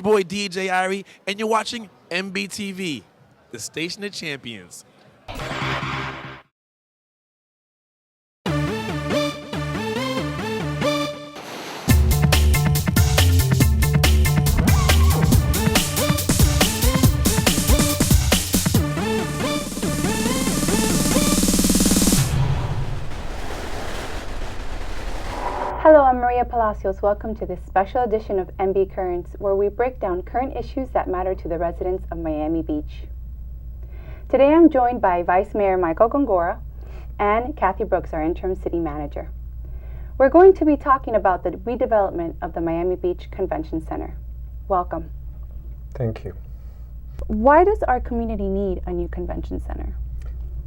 boy DJ Irie, and you're watching MBTV, the station of champions. Hello, I'm Maria Palacios. Welcome to this special edition of MB Currents, where we break down current issues that matter to the residents of Miami Beach. Today I'm joined by Vice Mayor Michael Gongora and Kathie Brooks, our interim city manager. We're going to be talking about the redevelopment of the Miami Beach Convention Center. Welcome. Thank you. Why does our community need a new convention center?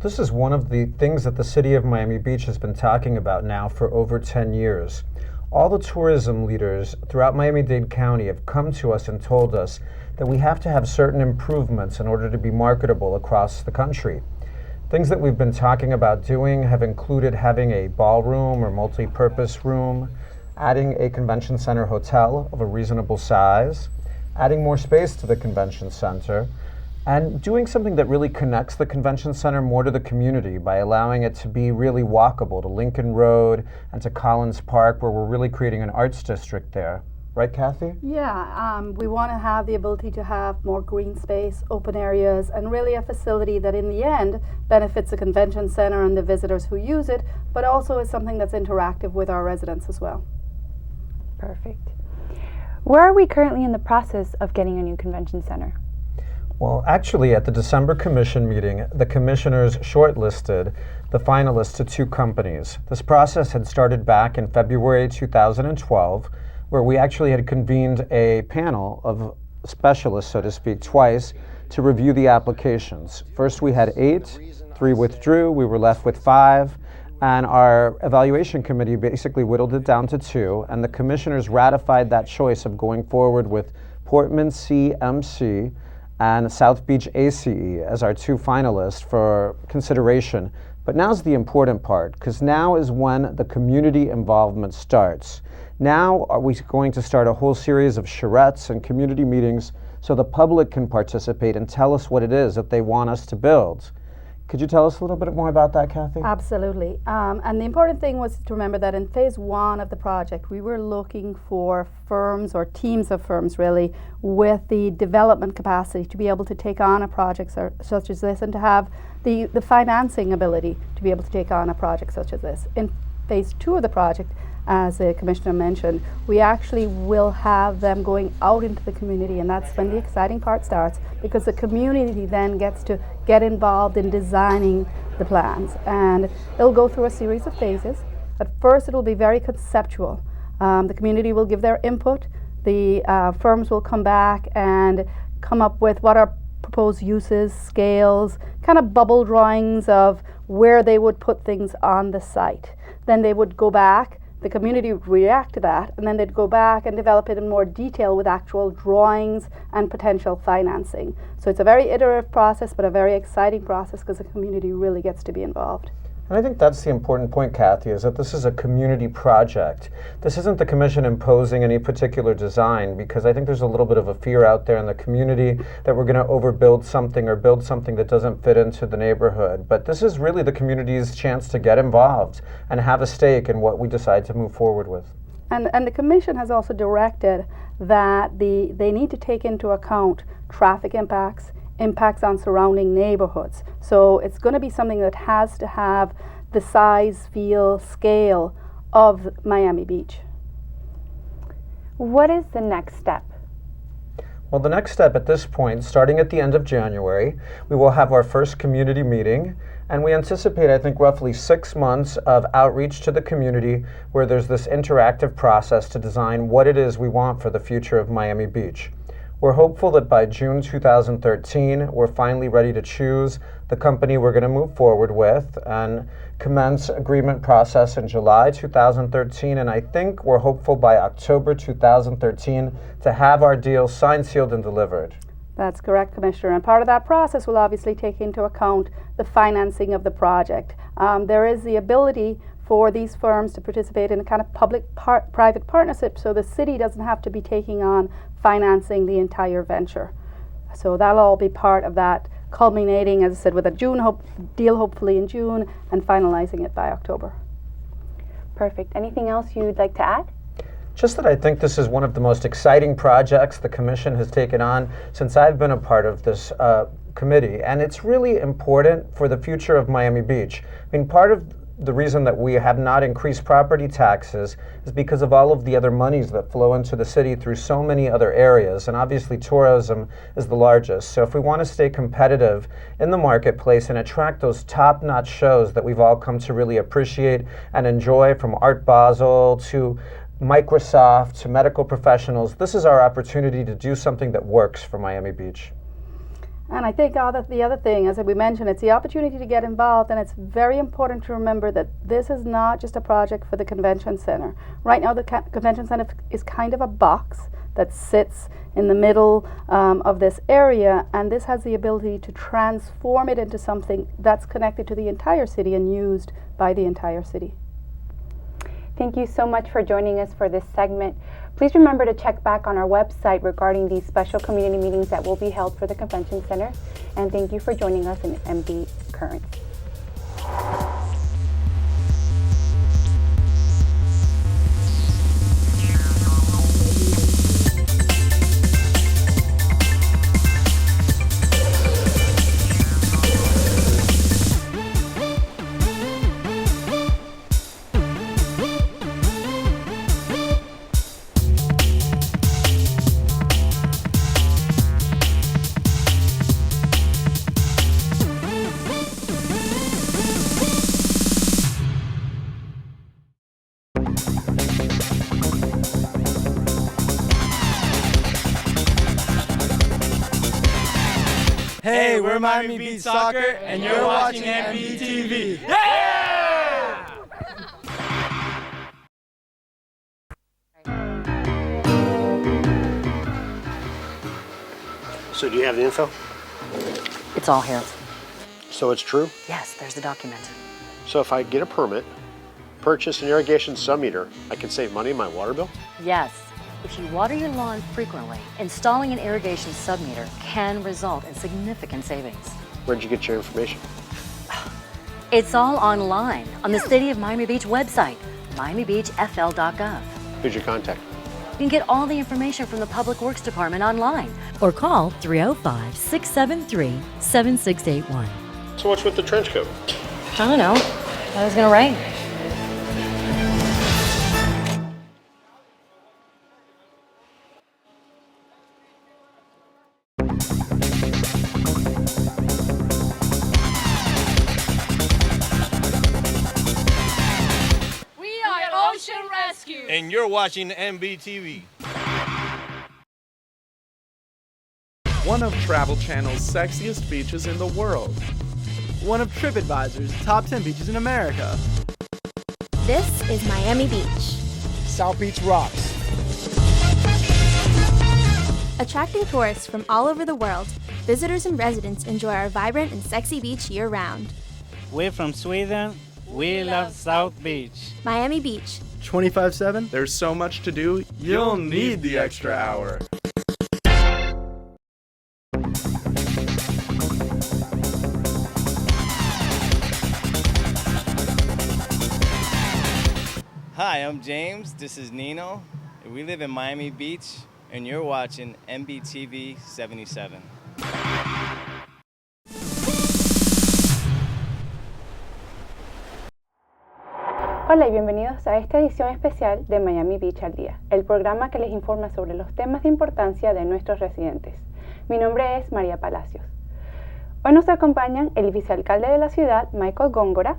This is one of the things that the city of Miami Beach has been talking about now for over 10 years. All the tourism leaders throughout Miami-Dade County have come to us and told us that we have to have certain improvements in order to be marketable across the country. Things that we've been talking about doing have included having a ballroom or multi-purpose room, adding a convention center hotel of a reasonable size, adding more space to the convention center, and doing something that really connects the convention center more to the community by allowing it to be really walkable to Lincoln Road and to Collins Park, where we're really creating an arts district there. Right, Kathie? Yeah, we want to have the ability to have more green space, open areas, and really a facility that in the end benefits the convention center and the visitors who use it, but also is something that's interactive with our residents as well. Perfect. Where are we currently in the process of getting a new convention center? Well, actually, at the December commission meeting, the commissioners shortlisted the finalists to 2 companies. This process had started back in February 2012, where we actually had convened a panel of specialists, so to speak, twice to review the applications. First, we had 8, 3 withdrew, we were left with 5, and our evaluation committee basically whittled it down to 2, and the commissioners ratified that choice of going forward with Portman CMC and South Beach ACE as our 2 finalists for consideration. But now's the important part, because now is when the community involvement starts. Now are we going to start a whole series of charrettes and community meetings so the public can participate and tell us what it is that they want us to build. Could you tell us a little bit more about that, Kathie? Absolutely. And the important thing was to remember that in phase 1 of the project, we were looking for firms or teams of firms really with the development capacity to be able to take on a project such as this and to have the financing ability to be able to take on a project such as this. In phase 2 of the project, as the Commissioner mentioned, we actually will have them going out into the community, and that's when the exciting part starts, because the community then gets to get involved in designing the plans. And it'll go through a series of phases. At first it'll be very conceptual. The community will give their input, the firms will come back and come up with what are proposed uses, scales, kind of bubble drawings of where they would put things on the site. Then they would go back, the community would react to that, and then they'd go back and develop it in more detail with actual drawings and potential financing. So it's a very iterative process, but a very exciting process because the community really gets to be involved. And I think that's the important point, Kathie, is that this is a community project. This isn't the commission imposing any particular design, because I think there's a little bit of a fear out there in the community that we're going to overbuild something or build something that doesn't fit into the neighborhood. But this is really the community's chance to get involved and have a stake in what we decide to move forward with. And the commission has also directed that they need to take into account traffic impacts on surrounding neighborhoods. So it's going to be something that has to have the size, feel, scale of Miami Beach. What is the next step? Well, the next step at this point, starting at the end of January, we will have our first community meeting, and we anticipate, I think, roughly 6 months of outreach to the community where there's this interactive process to design what it is we want for the future of Miami Beach. We're hopeful that by June 2013, we're finally ready to choose the company we're going to move forward with and commence agreement process in July 2013. And I think we're hopeful by October 2013 to have our deal signed, sealed, and delivered. That's correct, Commissioner. And part of that process will obviously take into account the financing of the project. There is the ability for these firms to participate in a kind of public-private partnership, so the city doesn't have to be taking on financing the entire venture. So that'll all be part of that, culminating, as I said, with a deal hopefully in June and finalizing it by October. Perfect. Anything else you'd like to add? Just that I think this is one of the most exciting projects the Commission has taken on since I've been a part of this committee, and it's really important for the future of Miami Beach. I mean, part of the reason that we have not increased property taxes is because of all of the other monies that flow into the city through so many other areas, and obviously tourism is the largest. So if we want to stay competitive in the marketplace and attract those top-notch shows that we've all come to really appreciate and enjoy, from Art Basel to Microsoft to medical professionals, this is our opportunity to do something that works for Miami Beach. And I think the other thing, as we mentioned, it's the opportunity to get involved, and it's very important to remember that this is not just a project for the convention center. Right now the convention center is kind of a box that sits in the middle of this area, and this has the ability to transform it into something that's connected to the entire city and used by the entire city. Thank you so much for joining us for this segment. Please remember to check back on our website regarding these special community meetings that will be held for the Convention Center. And thank you for joining us in MB Currents. Hey, we're Miami Beach Soccer, and you're watching MBTV. Yeah! So do you have the info? It's all here. So it's true? Yes, there's the document. So if I get a permit, purchase an irrigation sub-meter, I can save money in my water bill? Yes. If you water your lawn frequently, installing an irrigation sub-meter can result in significant savings. Where'd you get your information? It's all online on the City of Miami Beach website, miamibeachfl.gov. Who's your contact? You can get all the information from the Public Works Department online or call 305-673-7681. So what's with the trench coat? I don't know. Thought it was gonna rain. And you're watching MBTV. One of Travel Channel's sexiest beaches in the world. One of TripAdvisor's top 10 beaches in America. This is Miami Beach. South Beach rocks. Attracting tourists from all over the world, visitors and residents enjoy our vibrant and sexy beach year-round. We're from Sweden. We love South Beach. Miami Beach. 24/7. There's so much to do, you'll need the extra hour. Hi, I'm James. This is Nino. We live in Miami Beach, and you're watching MBTV 77. Hola y bienvenidos a esta edición especial de Miami Beach al Día, el programa que les informa sobre los temas de importancia de nuestros residentes. Mi nombre es María Palacios. Hoy nos acompañan el vicealcalde de la ciudad, Michael Gongora,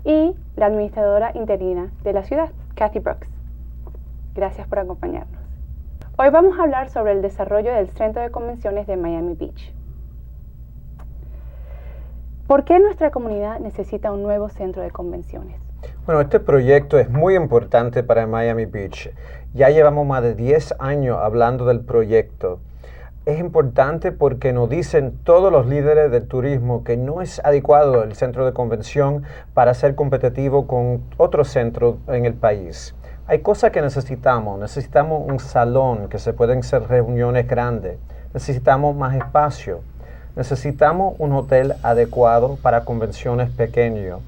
y la administradora interina de la ciudad, Kathie. Gracias por acompañarnos. Hoy vamos a hablar sobre el desarrollo del Centro de Convenciones de Miami Beach. ¿Por qué nuestra comunidad necesita un nuevo centro de convenciones? Bueno, este proyecto es muy importante para Miami Beach. Ya llevamos más de 10 años hablando del proyecto. Es importante porque nos dicen todos los líderes del turismo que no es adecuado el centro de convención para ser competitivo con otros centros en el país. Hay cosas que necesitamos. Necesitamos un salón que se pueden hacer reuniones grandes. Necesitamos más espacio. Necesitamos un hotel adecuado para convenciones pequeños.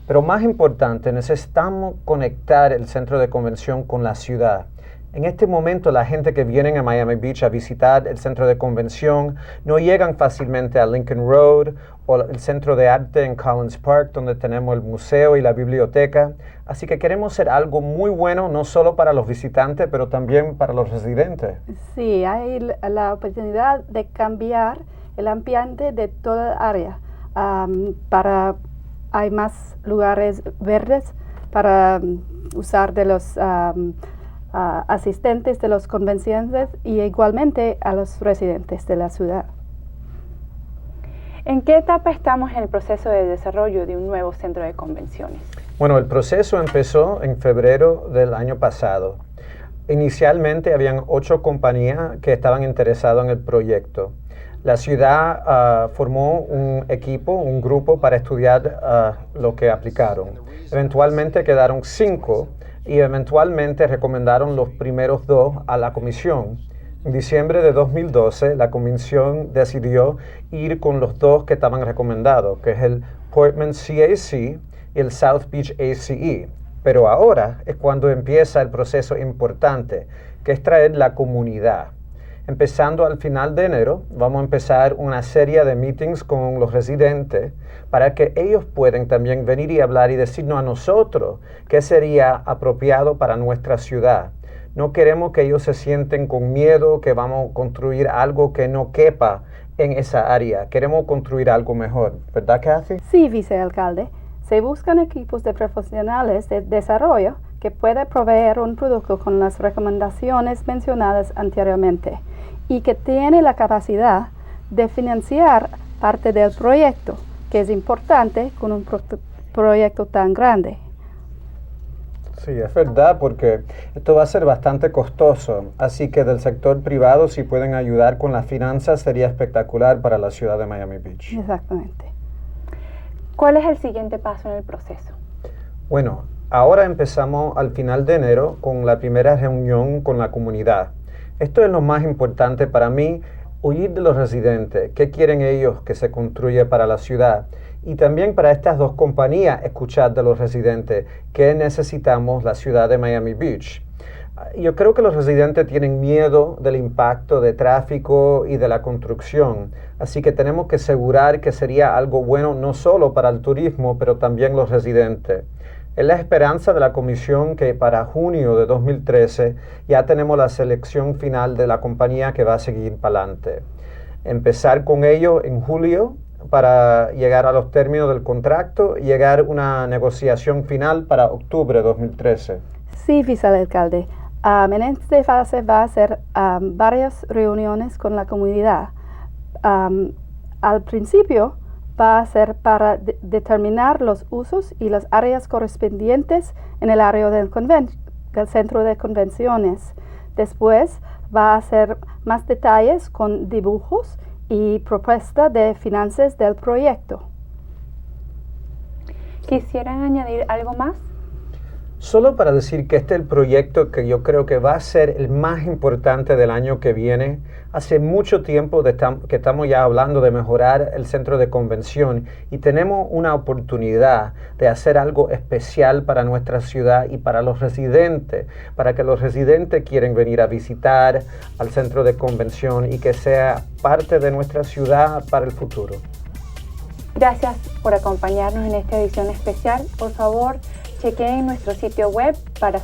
Pero más importante, necesitamos conectar el centro de convención con la ciudad. En este momento, la gente que viene a Miami Beach a visitar el centro de convención no llegan fácilmente a Lincoln Road o el centro de arte en Collins Park, donde tenemos el museo y la biblioteca. Así que queremos hacer algo muy bueno, no solo para los visitantes, pero también para los residentes. Sí, hay la oportunidad de cambiar el ambiente de toda la área. Hay más lugares verdes para usar de los asistentes de los convenciones y igualmente a los residentes de la ciudad. ¿En qué etapa estamos en el proceso de desarrollo de un nuevo centro de convenciones? Bueno, el proceso empezó en febrero del año pasado. Inicialmente habían 8 compañías que estaban interesadas en el proyecto. La ciudad formó un equipo, un grupo para estudiar lo que aplicaron. Eventualmente quedaron 5 y eventualmente recomendaron los primeros 2 a la comisión. En diciembre de 2012, la comisión decidió ir con los 2 que estaban recomendados, que es el Portman CAC y el South Beach ACE. Pero ahora es cuando empieza el proceso importante, que es traer la comunidad. Empezando al final de enero, vamos a empezar una serie de meetings con los residentes para que ellos puedan también venir y hablar y decirnos a nosotros qué sería apropiado para nuestra ciudad. No queremos que ellos se sienten con miedo que vamos a construir algo que no quepa en esa área. Queremos construir algo mejor, ¿verdad, Kathie? Sí, vicealcalde. Se buscan equipos de profesionales de desarrollo que puedan proveer un producto con las recomendaciones mencionadas anteriormente y que tiene la capacidad de financiar parte del proyecto, que es importante con un proyecto tan grande. Sí, es verdad, porque esto va a ser bastante costoso, así que del sector privado, si pueden ayudar con las finanzas, sería espectacular para la ciudad de Miami Beach. Exactamente. ¿Cuál es el siguiente paso en el proceso? Bueno, ahora empezamos al final de enero con la primera reunión con la comunidad. Esto es lo más importante para mí, oír de los residentes, qué quieren ellos que se construya para la ciudad. Y también para estas 2 compañías, escuchar de los residentes qué necesitamos la ciudad de Miami Beach. Yo creo que los residentes tienen miedo del impacto de tráfico y de la construcción, así que tenemos que asegurar que sería algo bueno no solo para el turismo, pero también los residentes. Es la esperanza de la comisión que para junio de 2013 ya tenemos la selección final de la compañía que va a seguir para adelante. Empezar con ello en julio para llegar a los términos del contrato y llegar a una negociación final para octubre de 2013. Sí, vicealcalde. En esta fase va a ser varias reuniones con la comunidad. Al principio va a ser para determinar los usos y las áreas correspondientes en el área del centro de convenciones. Después va a ser más detalles con dibujos y propuesta de finanzas del proyecto. ¿Quisieran añadir algo más? Solo para decir que este es el proyecto que yo creo que va a ser el más importante del año que viene. Hace mucho tiempo que estamos ya hablando de mejorar el centro de convención y tenemos una oportunidad de hacer algo especial para nuestra ciudad y para los residentes, para que los residentes quieran venir a visitar al centro de convención y que sea parte de nuestra ciudad para el futuro. Gracias por acompañarnos en esta edición especial. Por favor, chequeen nuestro sitio web para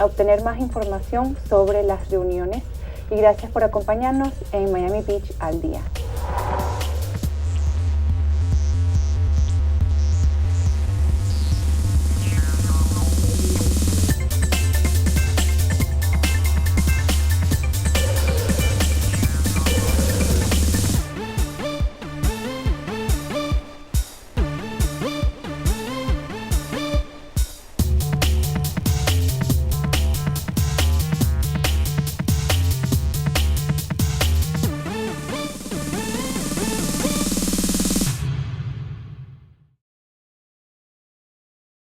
obtener más información sobre las reuniones. Y gracias por acompañarnos en Miami Beach al día.